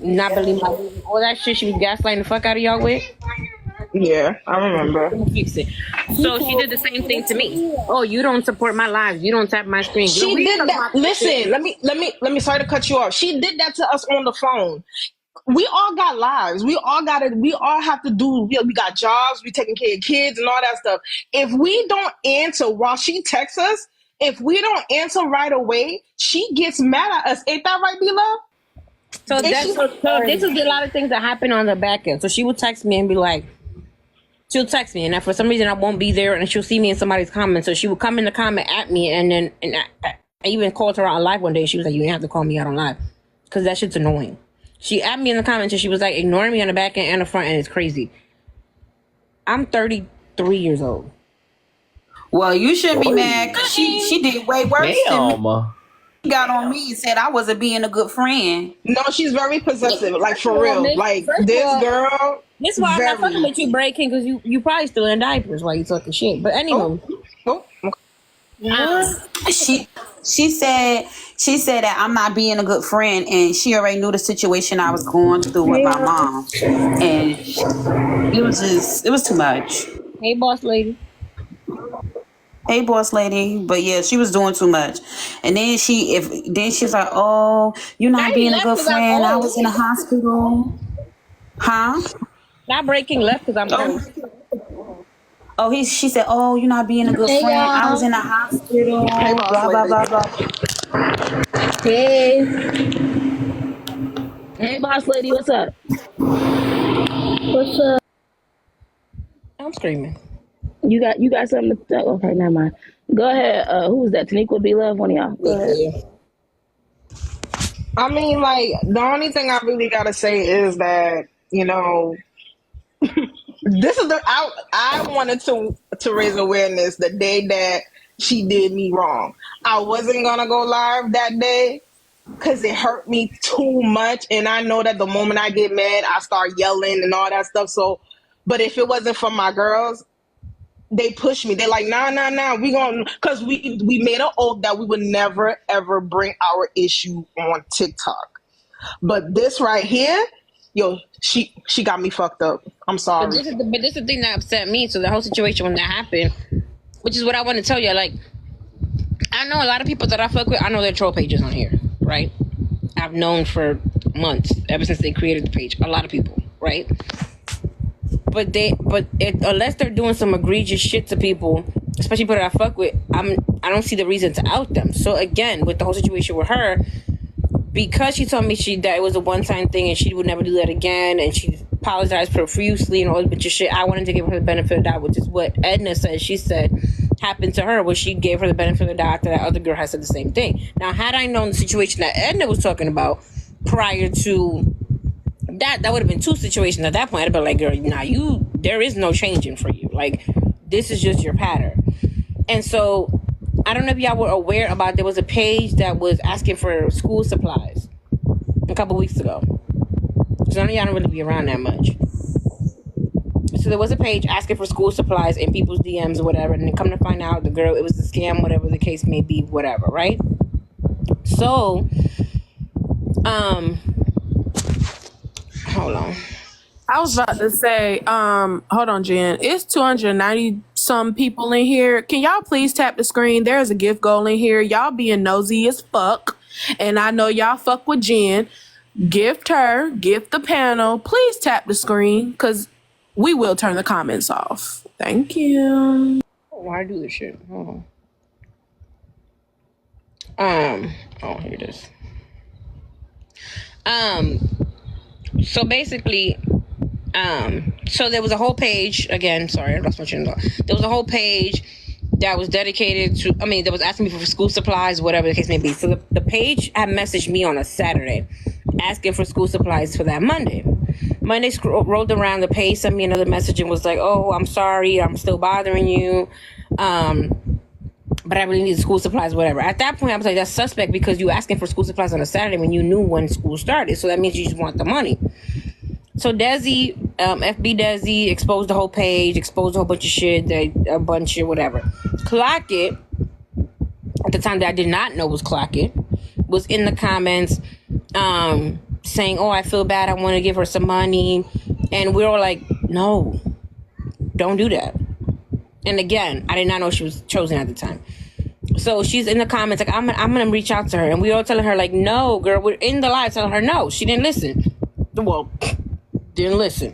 not believe my all that shit she was gaslighting the fuck out of y'all with. Yeah, I remember. Fix it. So she did the same thing to me. Oh, you don't support my lives. You don't tap my screen. Girl, She we did talk that. about this Listen, shit. let me. Sorry to cut you off. She did that to us on the phone. We all got lives. We all got it. We all have to do. We got jobs. We taking care of kids and all that stuff. If we don't answer while she texts us, if we don't answer right away, she gets mad at us. Ain't that right, B-Love? So And that's she's so this is a lot of things that happen on the back end. So she would text me and be like, she'll text me, and if for some reason I won't be there, and she'll see me in somebody's comment. So she would come in the comment at me, and then I even called her out on live one day. And she was like, "You didn't have to call me out on live, because that shit's annoying." She added me in the comments, and she was like, ignoring me on the back end and the front end is crazy. I'm 33 years old. Well, you shouldn't be mad because she did way worse than me. Damn. She got on me and said I wasn't being a good friend. no, she's very possessive. Like for real. Like First of this all, girl. this is why I'm not fucking Very. with you, breaking, because you probably still in diapers while you talking shit. But anyway, Oh, okay. She said that I'm not being a good friend, and she already knew the situation I was going through with my mom, and it was too much. hey, boss lady. Hey, boss lady, but yeah, she was doing too much, and then she's like, "Oh, you're not Now he being a left good 'cause I'm friend. I old. was in the hospital, huh?" Not breaking left because I'm Oh, old. she said, "Oh, you're not being a good Hey friend. I was y'all. in the hospital, Hey, boss blah blah lady. blah blah." Hey. Hey, boss lady, what's up? What's up? I'm screaming. You got something to tell? Okay, never mind. Go ahead. Who was that? Taniqua B Love, one of y'all. Go ahead. Yeah. I mean, like the only thing I really gotta say is that this is I wanted to raise awareness the day that she did me wrong. I wasn't gonna go live that day because it hurt me too much, and I know that the moment I get mad, I start yelling and all that stuff. So, but if it wasn't for my girls, they push me. They're like, nah. We gonna because we made an oath that we would never ever bring our issue on TikTok. But this right here, yo, she got me fucked up. I'm But sorry. this is the thing that upset me. So the whole situation when that happened, which is what I want to tell you. Like, I know a lot of people that I fuck with. I know their troll pages on here, right? I've known for months, ever since they created the page. A lot of people, right? But unless they're doing some egregious shit to people, especially people that I fuck with, I don't see the reason to out them. So again, with the whole situation with her, because she told me that it was a one-time thing and she would never do that again, and she apologized profusely and all this bunch of shit, I wanted to give her the benefit of the doubt, which is what Edna said. She said happened to her, where she gave her the benefit of the doubt after that other girl had said the same thing. Now, had I known the situation that Edna was talking about prior to that would have been two situations at that point. I'd be like, girl, there is no changing for you. Like, this is just your pattern. And so I don't know if y'all were aware about, there was a page that was asking for school supplies a couple weeks ago. So none of y'all don't really be around that much. So there was a page asking for school supplies in people's DMs or whatever, and then come to find out, the girl, it was a scam, whatever the case may be, whatever, right? So, hold on. I was about to say, hold on, Jen. It's 290 some people in here. Can y'all please tap the screen? There's a gift goal in here. Y'all being nosy as fuck. And I know y'all fuck with Jen. Gift her, gift the panel. Please tap the screen, because we will turn the comments off. Thank you. Why do this shit? Hold on. Oh, here it is. So basically, so there was a whole page, again, sorry, I lost my train of thought. There was a whole page that was dedicated to, that was asking me for school supplies, whatever the case may be. So the page had messaged me on a Saturday asking for school supplies for that Monday. Monday rolled around, the page sent me another message and was like, oh, I'm sorry, I'm still bothering you. But I really need school supplies, whatever. At that point, I was like, that's suspect, because you asking for school supplies on a Saturday when you knew when school started. So that means you just want the money. So Desi, FB Desi, exposed the whole page, exposed a whole bunch of shit, a bunch of whatever. Clock It, at the time that I did not know was Clock It, was in the comments, saying, "Oh, I feel bad. I want to give her some money," and we're all like, "No, don't do that." And again, I did not know she was chosen at the time. So she's in the comments like, I'm gonna reach out to her, and we all telling her like, "No, girl, we're in the live." Telling her no, she didn't listen. Well, didn't listen.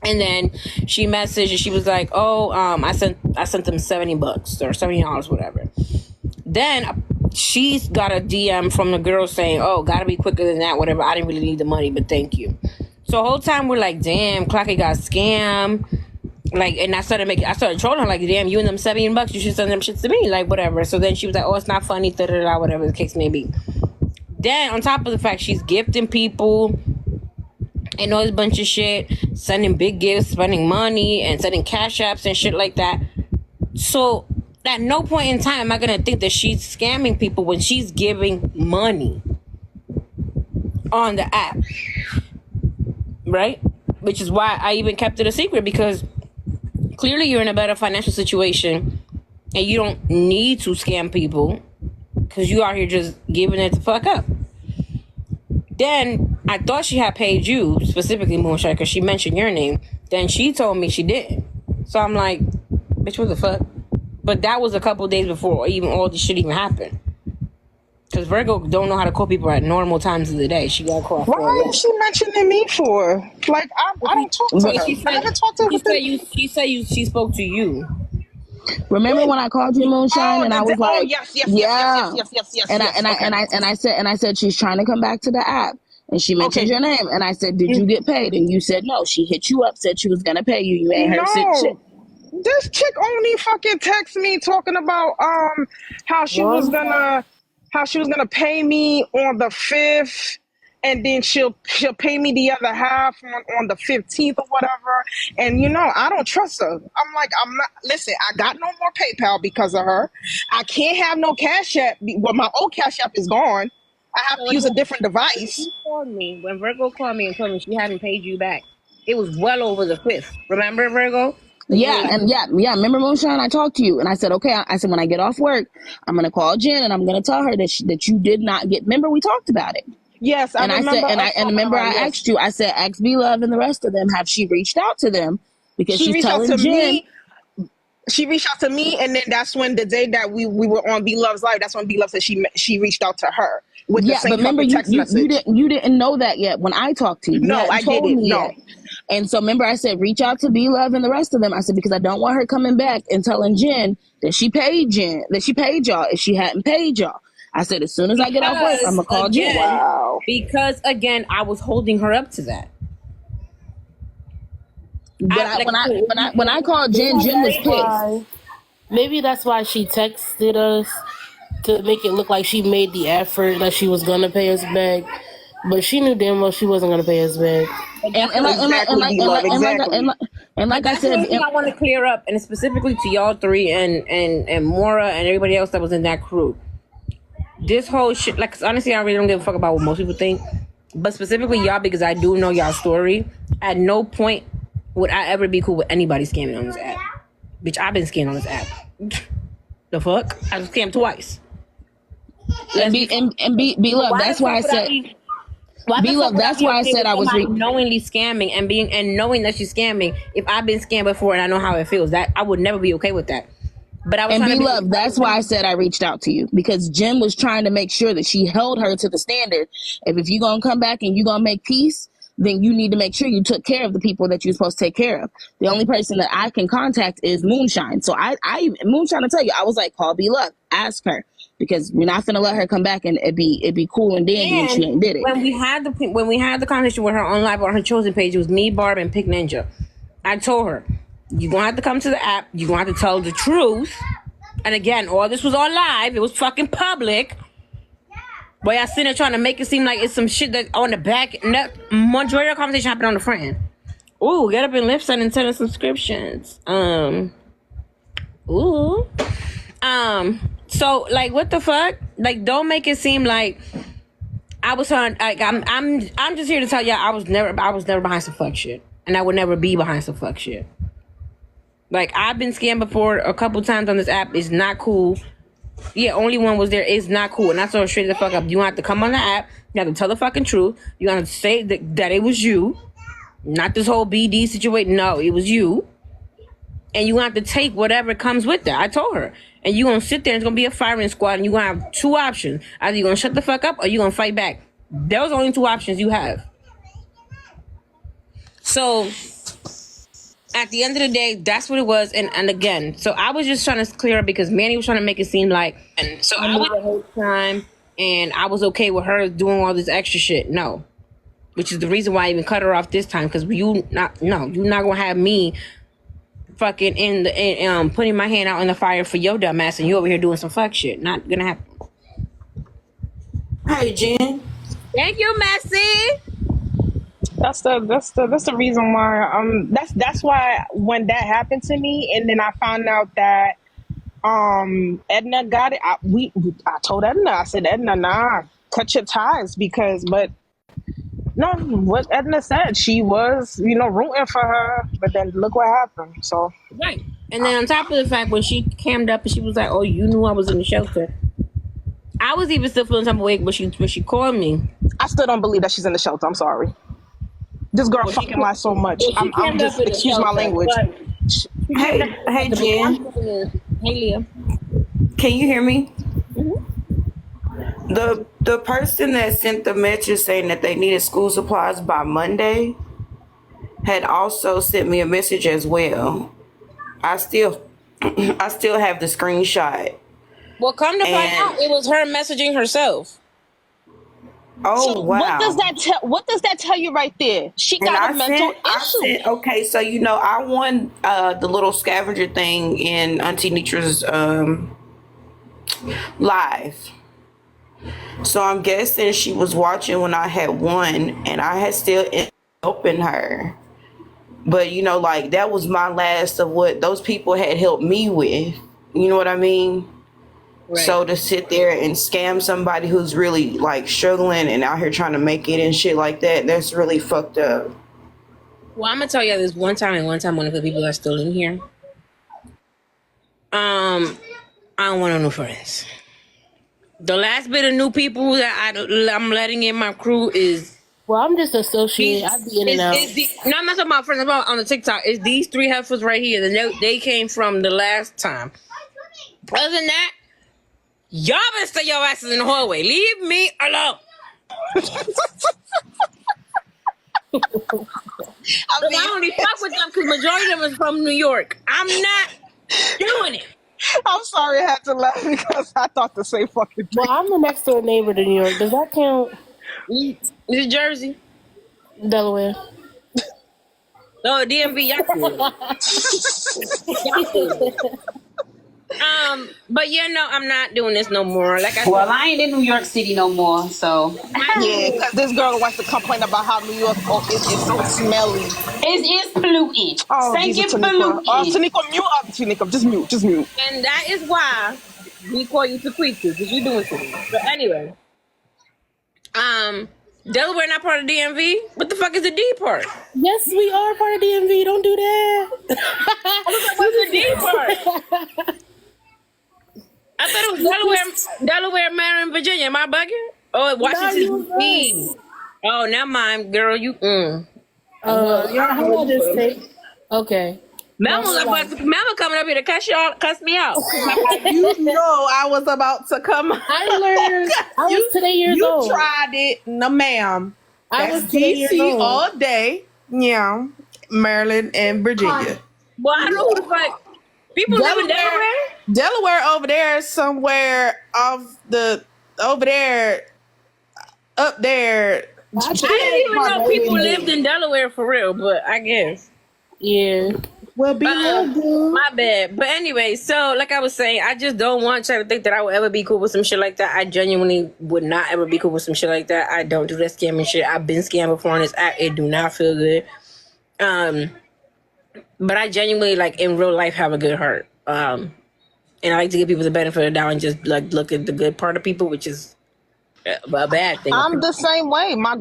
And then she messaged and she was like, "Oh, I sent them $70 or $70, whatever." Then she's got a DM from the girl saying, "Oh, gotta be quicker than that, whatever. I didn't really need the money, but thank you." So the whole time we're like, "Damn, Clocky got scammed." Like, and I started trolling her like, "Damn, you and them $70, you should send them shits to me, like whatever." So then she was like, "Oh, it's not funny, whatever the case may be." Then on top of the fact she's gifting people and all this bunch of shit, sending big gifts, spending money, and sending cash apps and shit like that. So at no point in time am I gonna think that she's scamming people when she's giving money on the app, right? Which is why I even kept it a secret, because clearly you're in a better financial situation and you don't need to scam people because you out here just giving it the fuck up. Then I thought she had paid you, specifically Moonshine, because she mentioned your name. Then she told me she didn't. So I'm like, bitch, what the fuck? But that was a couple days before even all this shit even happened. Because Virgo don't know how to call people at normal times of the day. She got caught. Why is she mentioning me for? Like, I don't talk to her. I never talked to her. She said she spoke to you. Remember when I called you Moonshine and I was like, yes. And I said she's trying to come back to the app, and she mentioned your name, and I said, did you get paid? And you said no. She hit you up, said she was gonna pay you. You ain't heard shit. This chick only fucking text me talking about how she was gonna pay me on the 5th, and then she'll pay me the other half on the 15th or whatever. And I don't trust her. I'm like, listen, I got no more PayPal because of her. I can't have no Cash App. Well, my old Cash App is gone. I have to use a different device. When Virgo called me and told me she hadn't paid you back, it was well over the 5th. Remember, Virgo? Yeah. Remember, Moonshine? I talked to you, and I said, okay. I said, when I get off work, I'm gonna call Jen, and I'm gonna tell her that you did not get. Remember, we talked about it. Yes, I remember. I asked you. I said, ask B Love and the rest of them. Have she reached out to them? Because she's telling Jen. She reached out to me, and then that's when the day that we were on B Love's live. That's when B Love said she reached out to her with the same but remember, text message. You didn't know that yet when I talked to you. No, I didn't. No. And so remember, I said reach out to B Love and the rest of them. I said because I don't want her coming back and telling Jen that she paid y'all if she hadn't paid y'all. I said as soon as I get off work, I'm gonna call Jen. Wow. Because again, I was holding her up to that. But when I called Jen, Jen was pissed. Maybe that's why she texted us to make it look like she made the effort that she was gonna pay us back, but she knew damn well she wasn't gonna pay us back. And like I said, I want to clear up, and specifically to y'all three and Mora and everybody else that was in that crew. This whole shit, like, honestly, I really don't give a fuck about what most people think, but specifically y'all, because I do know y'all's story. At no point would I ever be cool with anybody scamming on this app. Bitch, I've been scammed on this app. The fuck? I was scammed twice. And be love. That's why I said. Be love. That's why I said I was knowingly scamming and knowing that she's scamming. If I've been scammed before and I know how it feels, that I would never be okay with that. But I was and be love. That's why I said I reached out to you, because Jen was trying to make sure that she held her to the standard. If you're gonna come back and you're gonna make peace, then you need to make sure you took care of the people that you're supposed to take care of. The only person that I can contact is Moonshine. So I Moonshine, to tell you, I was like, call B Love, ask her, because we're not gonna let her come back and it'd be cool and dandy and she ain't did it. When we had the conversation with her on live on her chosen page, it was me, Barb, and Pick Ninja. I told her, you're gonna have to come to the app, you're gonna have to tell the truth. And again, all this was on live, it was fucking public. Boy, I sitting there trying to make it seem like it's some shit that on the back. Majority of the conversation happened on the front end. Ooh, get up and lift sending 10 subscriptions. So like, what the fuck? Like, don't make it seem like I was trying. Like, I'm just here to tell y'all I was never behind some fuck shit, and I would never be behind some fuck shit. Like, I've been scammed before a couple times on this app. It's not cool. Yeah, only one was there. It's not cool. And I told her straight the fuck up. You have to come on the app. You have to tell the fucking truth. You have to say that it was you. Not this whole BD situation. No, it was you. And you have to take whatever comes with that. I told her. And you gonna sit there and it's gonna be a firing squad and you gonna have two options. Either you gonna shut the fuck up or you gonna fight back. Those are only two options you have. So at the end of the day, that's what it was. And again, so I was just trying to clear up because Manny was trying to make it seem like I was the whole time and I was okay with her doing all this extra shit. No. Which is the reason why I even cut her off this time, because you're not gonna have me fucking putting my hand out in the fire for your dumb ass and you over here doing some fuck shit. Not gonna happen. Hey, Jen. Thank you, Messi. That's the reason why that's why when that happened to me and then I found out that Edna got it. I told Edna, I said, Edna, nah, cut your ties but no, what Edna said, she was, rooting for her, but then look what happened. So right. And then on top of the fact when she cammed up and she was like, "Oh, you knew I was in the shelter." I was even still feeling some way when she called me. I still don't believe that she's in the shelter. I'm sorry. This girl fucking lies so much. I'm just excuse my language. Hey, Jen. Hey, Leah. Can you hear me? The person that sent the message saying that they needed school supplies by Monday had also sent me a message as well. I still have the screenshot. Well, come to find out, it was her messaging herself. Oh, so wow. What does that tell you right there? She got a mental issue. Okay, so I won the little scavenger thing in Auntie Nitra's live. So I'm guessing she was watching when I had won and I had still helping her. But like that was my last of what those people had helped me with. You know what I mean? Right. So to sit there and scam somebody who's really like struggling and out here trying to make it and shit like that, that's really fucked up. Well, I'm gonna tell you this one time one of the people that's still in here. I don't want no new friends. The last bit of new people that I'm letting in my crew is. Well, I'm just associated. I'd be in and out. No, I'm not talking about friends. I'm about on the TikTok. It's these three heifers right here. They came from the last time. Other than that, y'all better stay your asses in the hallway. Leave me alone. I only fuck with them because majority of them is from New York. I'm not doing it. I'm sorry I had to laugh because I thought the same fucking thing. Well, I'm the next door neighbor to New York. Does that count? Is it Jersey? Delaware. No, DMV. But I'm not doing this no more. Like I said, I ain't in New York City no more, so yeah, because this girl wants to complain about how New York is so smelly. It is polluting. Oh, Stinking polluting. Oh, Tanika, mute up, Tanika. Just mute. And that is why we call you Taquita, because you're doing something. But anyway, Delaware not part of DMV? What the fuck is the D part? Yes, we are part of DMV. Don't do that. What's the D part? I thought it was Delaware, Maryland, Virginia. Am I bugging? Oh, Washington D.C. Oh, never mind, girl. You. How about this say? Okay. Mama coming up here to cuss me out. I was about to come. I was today years old. You tried it, no, ma'am. I was DC all day. Yeah, Maryland and Virginia. Well, I know who the fuck. People live in Delaware? Delaware over there somewhere over there, up there. I didn't even know people lived in Delaware for real, but I guess. Yeah. Well, be my bad. But anyway, so like I was saying, I just don't want y'all to think that I would ever be cool with some shit like that. I genuinely would not ever be cool with some shit like that. I don't do that scamming shit. I've been scammed before on this app. It do not feel good. But I genuinely, like, in real life, have a good heart. And I like to give people the benefit of the doubt and just, like, look at the good part of people, which is a bad thing. I'm the same way. My